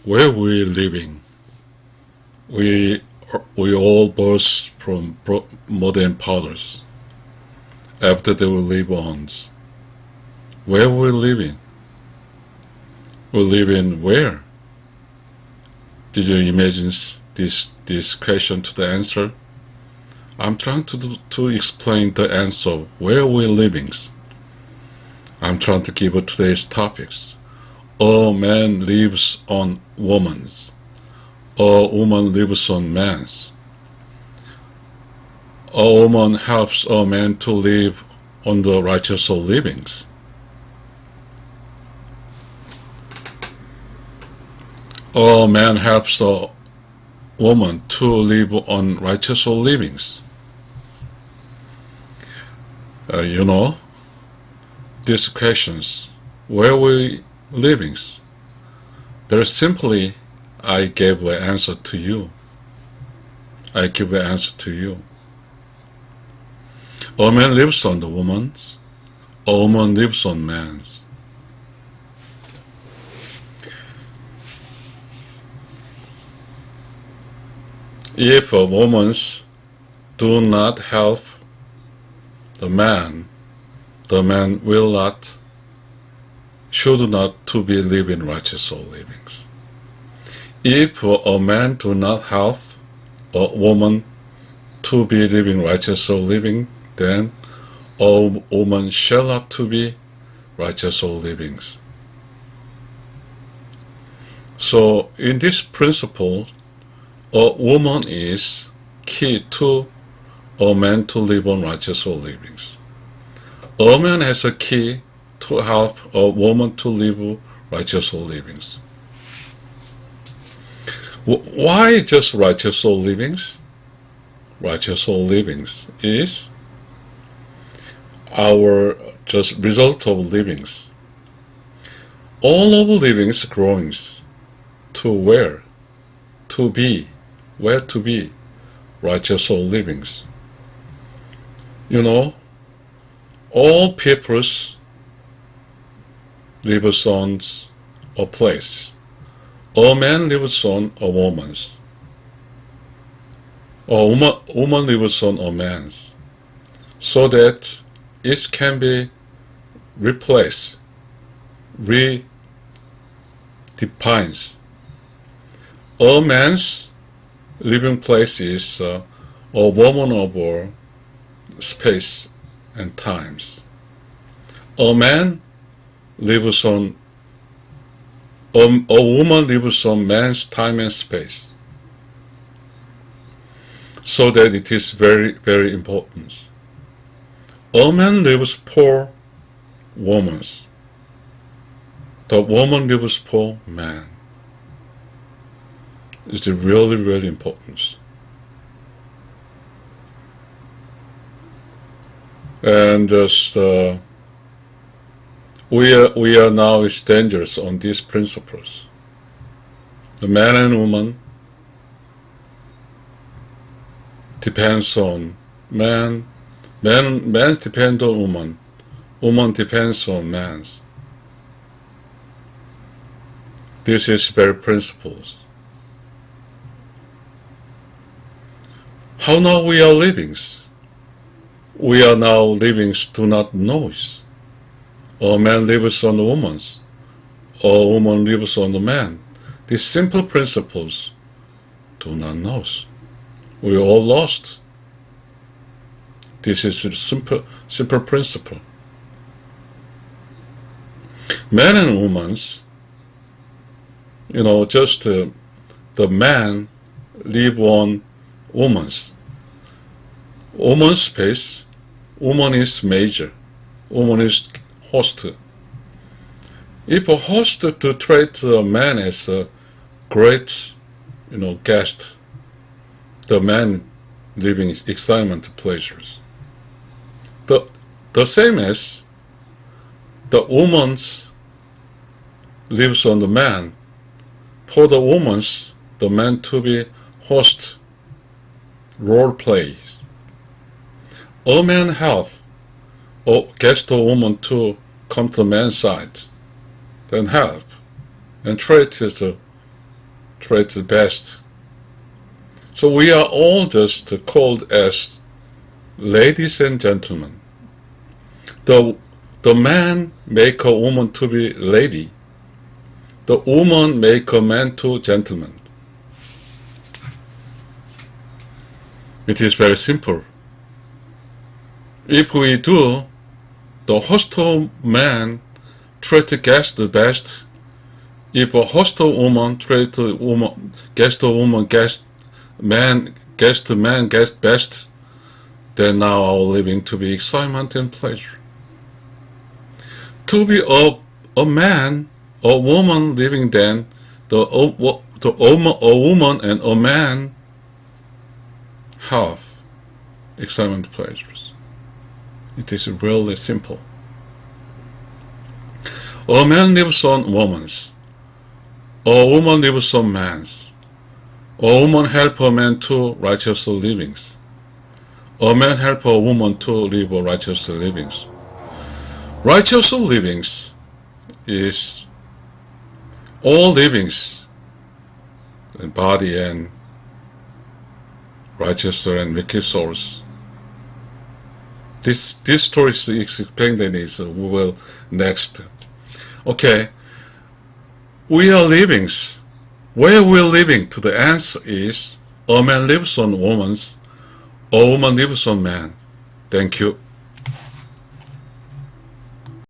Where we living? We we all birth from mother and fathers. After they will live on. Where we living? We live in where? Did you imagine this question to the answer? I'm trying to explain the answer. Where we living? I'm trying to give today's topics. A man lives on woman's. A woman lives on man's. A woman helps a man to live on the righteous livings. A man helps a woman to live on righteous livings. You know, these questions, where we living? Very simply, I gave an answer to you. I give an answer to you. A man lives on the woman's. A woman lives on man's. If a woman do not help the man will not, should not to be living righteous livings. If a man do not help a woman to be living righteous living, then a woman shall not to be righteous livings. So in this principle, a woman is key to a man to live on righteous livings. A man has a key to help a woman to live righteous livings. Why just righteous livings? Righteous livings is our just result of livings. All of livings growing to where? To be. Where to be? Righteous livings. You know, all peoples lives on a place. A man lives on a woman's. A woman lives on a man's. So that it can be replaced, redefines. A man's living place is a woman over space and times. A man lives on a woman lives on man's time and space. So that it is very, very important. A man lives for woman's. The woman lives for man. It's really, really important. And just we are now strangers on these principles. The man and woman depends on man. Man depends on woman. Woman depends on man. This is very principles. How now we are living? We are now living do not know. A man lives on the woman's. A woman lives on the man. These simple principles do not know. We are all lost. This is a simple principle. Men and women, you know, just the man live on woman's. Woman's space, woman is major, woman is host. If a host to treat a man as a great, you know, guest, the man living excitement pleasures. The same as the woman's lives on the man. For the woman's, the man to be host, role plays. A man help or gets the woman to come to the man's side, then help and treat it treat the best. So we are all just called as ladies and gentlemen. The man make a woman to be lady. The woman make a man to gentleman. It is very simple. If we do, the hostile man treat the guest the best. If a hostile woman treat the woman, guest man guest best, then now our living to be excitement and pleasure. To be a man or woman living, then a woman and a man have excitement pleasures. It is really simple. A man lives on woman's. A woman lives on man's. A woman help a man to righteous livings. A man help a woman to live a righteous livings. Righteous livings is all livings, body and righteous and wicked souls. This story is explained in this. We will next. Okay, we are livings. Where we are living? To the answer is: a man lives on woman's, a woman lives on man. Thank you.